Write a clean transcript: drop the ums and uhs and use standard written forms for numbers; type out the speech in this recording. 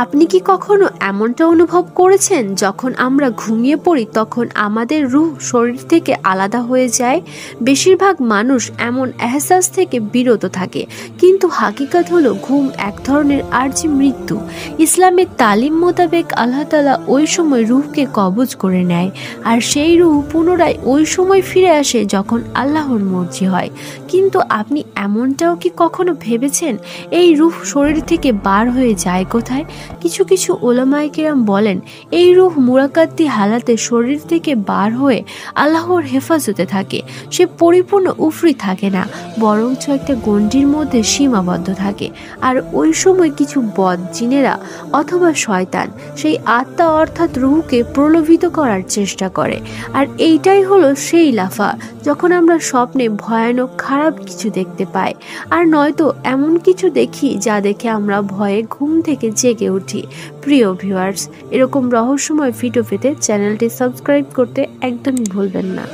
আপনি কি কখনো এমনটা অনুভব করেছেন যখন আমরা ঘুমিয়ে পড়ি তখন আমাদের রূহ শরীর থেকে আলাদা হয়ে যায়? বেশিরভাগ মানুষ এমন এহসাস থেকে বিরত থাকে, কিন্তু হাকিকত হলো ঘুম এক ধরনের আর্জি মৃত্যু। ইসলামের তালিম মোতাবেক আল্লাহ তাআলা ওই সময় রূহকে কবজ করে নেয়, আর সেই রূহ পুনরায় ওই সময় ফিরে আসে যখন আল্লাহর মর্জি হয়। কিন্তু আপনি এমনটাও কি কখনো ভেবেছেন এই রূহ শরীর থেকে বার হয়ে যায় কোথায়? কিছু কিছু ওলামায়ে কেরাম বলেন এই রূহ মুরাক্কাতি হালাতে শরীর থেকে বার হয়ে আল্লাহর হেফাজতে থাকে। সে পরিপূর্ণ উফরি থাকে না, বরঞ্চ একটা গণ্ডির মধ্যে সীমাবদ্ধ থাকে। আর ওই সময় কিছু বদ জিনেরা অথবা শয়তান সেই আত্মা অর্থাৎ রূহকে প্রলোভিত করার চেষ্টা করে। আর এইটাই হলো সেই লাফা যখন আমরা স্বপ্নে ভয়ানক খারাপ কিছু দেখতে পাই, আর নয়তো এমন কিছু দেখি যা দেখে আমরা ভয়ে ঘুম থেকে জেগে উঠি। প্রিয় ভিউয়ার্স, এরকম রহস্যময় ভিডিও পেতে চ্যানেলটি সাবস্ক্রাইব করতে একদমই ভুলবেন না।